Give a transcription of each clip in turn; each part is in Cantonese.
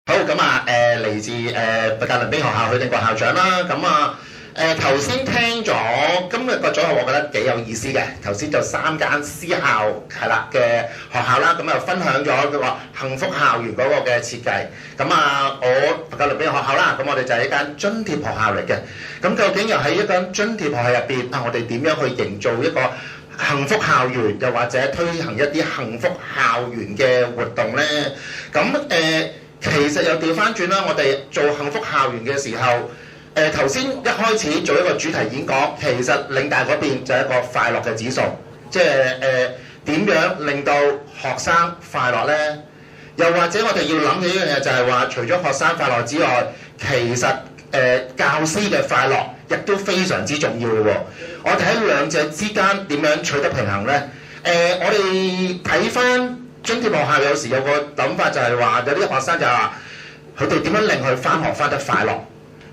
好咁啊，嚟自佛教倫敦學校許定國校長啦。咁啊，頭先聽咗今日個組合，我覺得幾有意思嘅。頭先就3間私校係啦嘅學校啦，咁啊分享咗佢話幸福校園嗰個嘅設計。咁啊，我佛教倫敦學校啦，咁我哋就係一間津貼學校嚟嘅。咁究竟又喺一間津貼學校入邊啊，我哋點樣去營造一個幸福校園，又或者推行一啲幸福校園嘅活動呢？咁其實又調翻轉啦，我哋做幸福校園嘅時候，頭先一開始做一個主題演講，其實嶺大嗰邊就係一個快樂嘅指數，即係點樣令到學生快樂呢？又或者我哋要諗嘅一樣嘢就係話，除咗學生快樂之外，其實教師嘅快樂亦都非常之重要嘅喎。我哋喺兩者之間點樣取得平衡呢？我哋睇翻津貼學校有時有個諗法就係話，有啲學生就話佢哋點樣令佢翻學翻得快樂，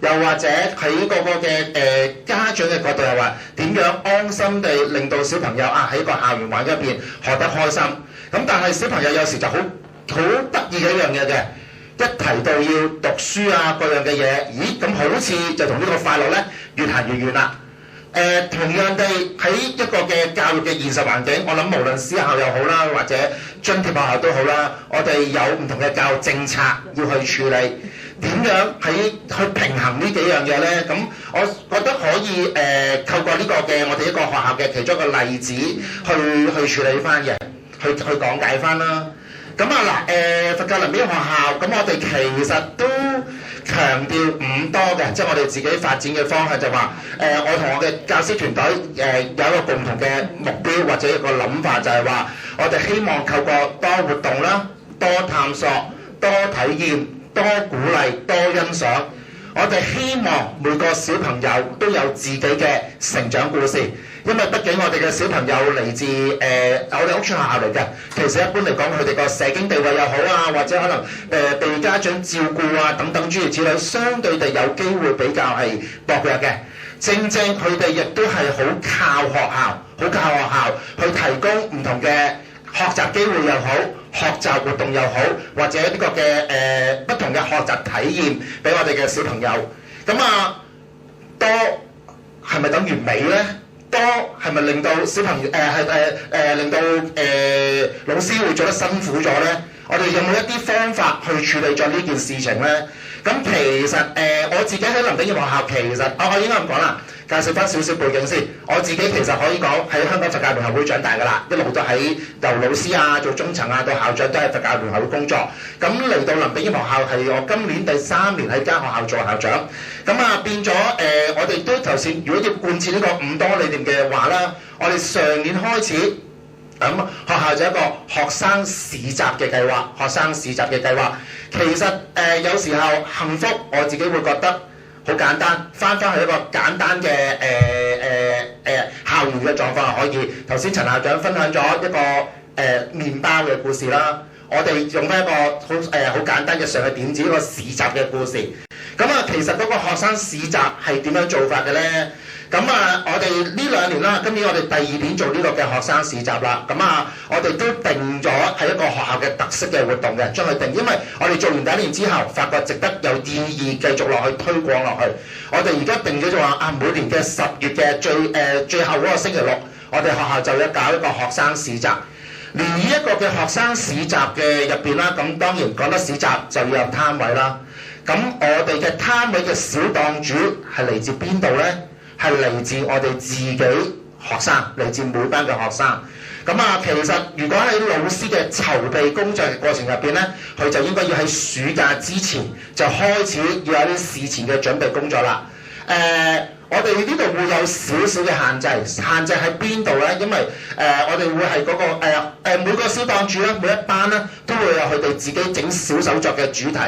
又或者喺個嘅家長嘅角度又話點樣安心地令到小朋友喺個校園環境入邊學得開心。咁但係小朋友有時就好得意嘅一樣嘢嘅，一提到要讀書各樣嘅嘢，咦咁好似就同呢個快樂咧越行越遠啦。同樣地喺一個嘅教育嘅現實環境，我諗無論私校又好啦，或者津貼學校都好啦，我哋有唔同嘅教育政策要去處理，點樣去平衡呢幾樣嘢呢？咁我覺得可以透過呢個嘅我哋一個學校嘅其中一個例子去處理翻嘅，去講解翻啦。咁佛教倫敦學校，咁我哋其實都強調唔多嘅，即係我哋自己發展嘅方向就話，我同我嘅教師團隊有一個共同嘅目標或者一個諗法，就係話我哋希望透過多活動啦、多探索、多體驗、多鼓勵、多欣賞，我哋希望每個小朋友都有自己嘅成長故事。因為畢竟我哋嘅小朋友嚟自我哋屋邨學校嚟嘅，其實一般嚟講佢哋個社經地位又好或者可能被家長照顧等等諸如此類，相對地有機會比較係薄弱嘅。正正佢哋亦都係好靠學校去提供唔同嘅學習機會又好，學習活動又好，或者呢個嘅不同嘅學習體驗俾我哋嘅小朋友。咁多係咪等於美呢？多係咪令到小朋友令到老師會做得辛苦咗呢？我哋有冇一啲方法去處理咗呢件事情呢？咁其實我自己喺林鼎業學校，其實我應該咁講啦，介紹翻少少背景先。我自己其實可以講喺香港佛教聯合會長大㗎啦，一路都喺由老師做中層到校長都係佛教聯合會工作。咁嚟到林鼎業學校係我今年第3年喺間學校做校長。咁變咗我哋都頭先，如果要貫徹呢個5多理念嘅話啦，我哋上年開始咁學校就一個學生市集嘅計劃。其實有時候幸福，我自己會覺得好簡單，翻去一個簡單嘅校園嘅狀況係可以。頭先陳校長分享咗一個麵包嘅故事啦，我哋用翻一個好簡單嘅上嘅點子，一個市集嘅故事。咁其實嗰個學生市集係點樣做法嘅呢？咁我哋呢2年啦，今年我哋第2年做呢個嘅學生市集啦。咁我哋都定咗係一個學校嘅特色嘅活動嘅，將佢定，因為我哋做完第1年之後，發覺值得有意義繼續落去推廣落去。我哋而家定咗就話每年嘅10月嘅最後嗰個星期六，我哋學校就要搞一個學生市集。而呢一個嘅學生市集嘅入邊啦，咁當然講得市集就要有攤位啦。咁我哋嘅攤位嘅小檔主係嚟自邊度呢？係嚟自我哋自己學生，嚟自每班嘅學生。咁其實如果喺老師嘅籌備工作嘅過程入邊呢，佢就應該要喺暑假之前就開始要有啲事前嘅準備工作啦。我哋呢度會有少少嘅限制喺邊度呢？因為我哋會係嗰個每個小檔主啦，每一班咧都會有佢哋自己整小手作嘅主題。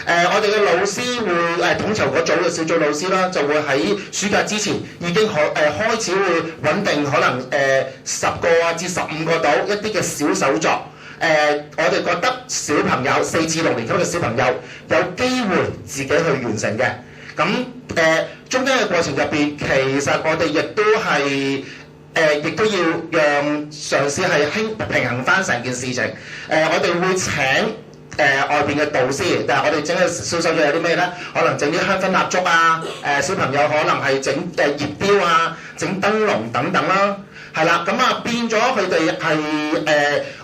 我哋嘅老師會統籌嗰組嘅小組老師啦，就會喺暑假之前已經開始會穩定可能10個至15個到一啲嘅小手作。我哋覺得小朋友4至6年級嘅小朋友有機會自己去完成嘅。咁中間嘅過程入邊，其實我哋亦都要讓嘗試係平衡翻成件事情。我哋會請外邊嘅導師，但係我哋整嘅小手作有啲咩咧？可能整啲香薰蠟燭啊，小朋友可能係整葉雕啊，整燈籠等等啦，係啦，咁啊變咗佢哋係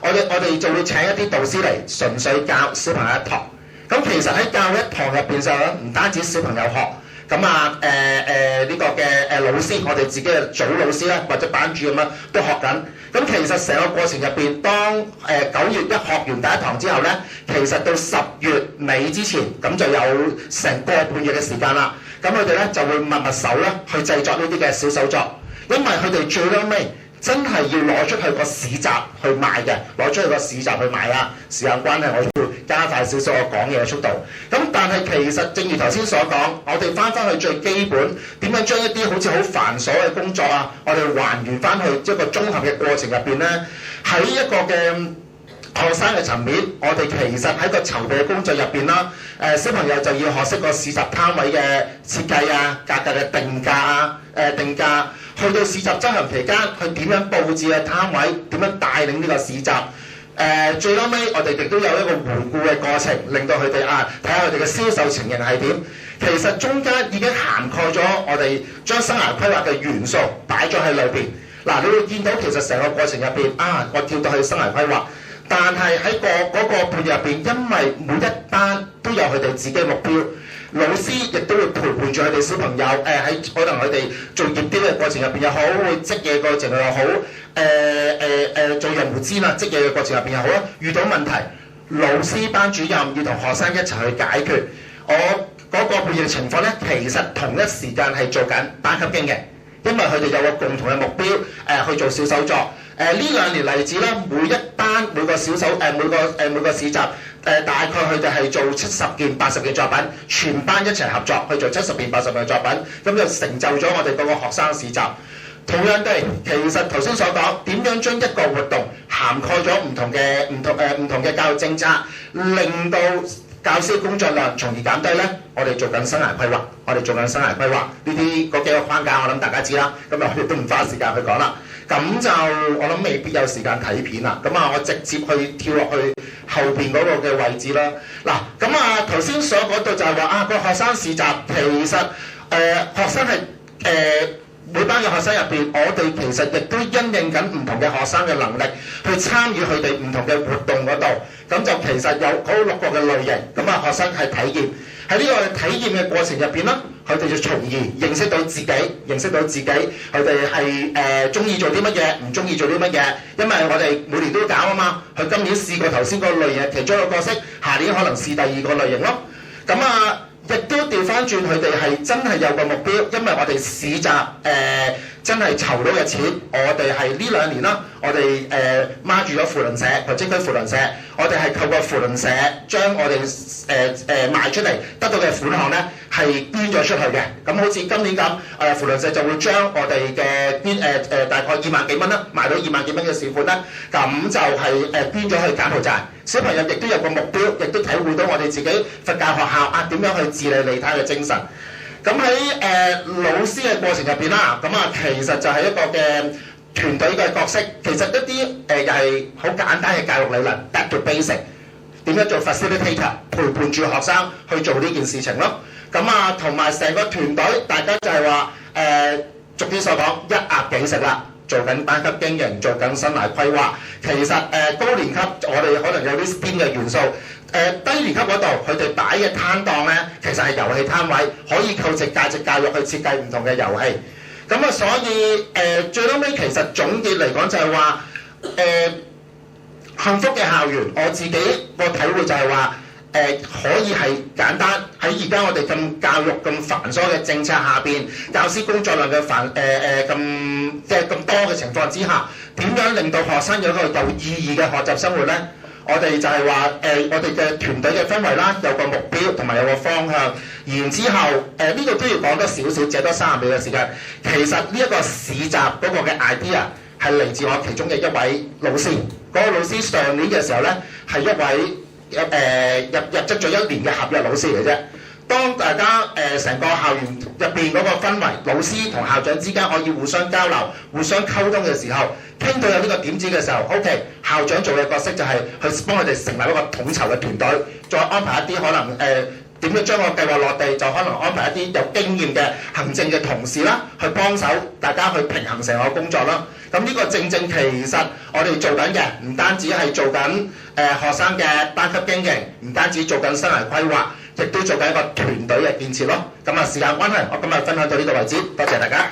我哋就會請一啲導師嚟純粹教小朋友一堂。咁其實喺教一堂入邊就唔單止小朋友學。咁啊呢個嘅老師，我哋自己嘅組老師咧，或者班主咁樣都學緊。咁其實成個過程入邊，當9月一學完第一堂之後咧，其實到10月尾之前，咁就有成個半月嘅時間啦。咁佢哋咧就會密手咧去製作呢啲嘅小手作，因為佢哋最尾真係要攞出去個市集去賣嘅，攞出去個市集去賣啊！時間關係，我要加快少少我講嘢嘅速度。咁但係其實正如頭先所講，我哋翻去最基本，點樣將一啲好似好繁瑣嘅工作啊，我哋還原翻去一個綜合嘅過程入邊咧，喺一個嘅學生嘅層面，我哋其實喺個籌備嘅工作入邊啦，小朋友就要學識個市集攤位嘅設計啊、價格嘅定價啊、定價。去到市集執行期間，佢點樣佈置嘅攤位，點樣帶領呢個市集？最後尾我哋亦都有一個回顧嘅過程，令到佢哋睇下佢哋嘅銷售情形係點。其實中間已經涵蓋咗我哋將生涯規劃嘅元素擺咗喺裏邊。嗱，你會見到其實成個過程入邊我跳到去生涯規劃，但係喺嗰個半日入邊，因為每一班都有佢哋自己嘅目標。老師亦都會陪伴住佢哋小朋友，喺可能佢哋做葉雕嘅過程入邊又好，會織嘢嘅過程又好，做人狐煎織嘢嘅過程入邊又好啦。遇到問題，老師班主任要同學生一齊去解決。我嗰個半夜情況咧，其實同一時間係做緊班級經營，因為佢哋有個共同嘅目標，去做小手作。呢2年例子咧，每一班每個小手每個市集。大概佢哋係做70件、80件作品，全班一齊合作去做70件、80件作品，咁就成就咗我哋嗰個學生市集。同樣地，其實頭先所講點樣將一個活動涵蓋咗唔同嘅教育政策，令到教師工作量從而減低咧。我哋做緊生涯規劃，呢啲嗰幾個框架，我諗大家知啦。咁啊，我哋都唔花時間去講啦。咁就我諗未必有時間睇片啦。咁我直接去跳落去後邊嗰個嘅位置啦。嗱，咁頭先所講到就係話個學生市集，其實學生係每班嘅學生入邊，我哋其實亦都因應緊唔同嘅學生嘅能力，去參與佢哋唔同嘅活動嗰度。咁就其實有嗰6個嘅類型，咁學生係體驗喺呢個體驗嘅過程入邊啦，佢哋就從而認識到自己，佢哋係中意做啲乜嘢，唔中意做啲乜嘢。因為我哋每年都搞啊嘛，佢今年試過頭先個類型其中一個角色，下年可能試第2個類型咯。咁亦都調翻轉，佢哋係真係有個目標，因為我哋市集真係籌到嘅錢，我哋係呢2年啦，我哋孖住咗扶輪社，或者區扶輪社，我哋係透過扶輪社將我哋賣出嚟得到嘅款項咧，係捐咗出去嘅。咁好似今年咁，扶輪社就會將我哋嘅捐大概2萬幾蚊啦，賣到2萬幾蚊嘅市款啦，咁就係捐咗去柬埔寨。小朋友亦都有個目標，亦都體會到我哋自己佛教學校點樣去自利利他嘅精神。咁喺老師嘅過程入邊啦，咁其實就係一個嘅團隊嘅角色。其實一啲又係好簡單嘅教育理論 ，back to basic， 點樣做 facilitator， 陪伴住學生去做呢件事情咯。咁同埋成個團隊，大家就係話逐啲所講一鴨幾食啦。做緊班級經營，做緊生涯規劃。其實高年級我哋可能有啲 STEAM 嘅元素。低年級嗰度佢哋擺嘅攤檔咧，其實係遊戲攤位，可以靠值價值教育去設計唔同嘅遊戲。咁所以最後尾其實總結嚟講就係話幸福嘅校園，我自己個體會就係話可以係簡單喺而家我哋咁教育咁繁瑣嘅政策下邊，教師工作量嘅咁多嘅情況之下，點樣令到學生有一個有意義嘅學習生活呢？我哋就係話我哋嘅團隊嘅氛圍啦，有個目標同埋有個方向。然之後呢個都要講多少少，借多30秒嘅時間。其實呢一個市集嗰個嘅 idea 係嚟自我其中嘅一位老師。嗰個老師上年嘅時候呢，係一位入職咗1年嘅合約老師嚟啫。當大家成個校園入邊嗰個氛圍，老師同校長之間可以互相交流、互相溝通嘅時候，傾到有呢個點子嘅時候 ，OK， 校長做嘅角色就係去幫佢哋成立一個統籌嘅團隊，再安排一啲可能點樣將個計劃落地，就可能安排一啲有經驗嘅行政嘅同事啦，去幫手大家去平衡成個工作啦。咁呢個正正其實我哋做緊嘅，唔單止係做緊學生嘅班級經營，唔單止做緊生涯規劃，亦都做緊一個團隊嘅建設咯。咁啊，時間關係，我今日分享到呢度為止，多謝大家。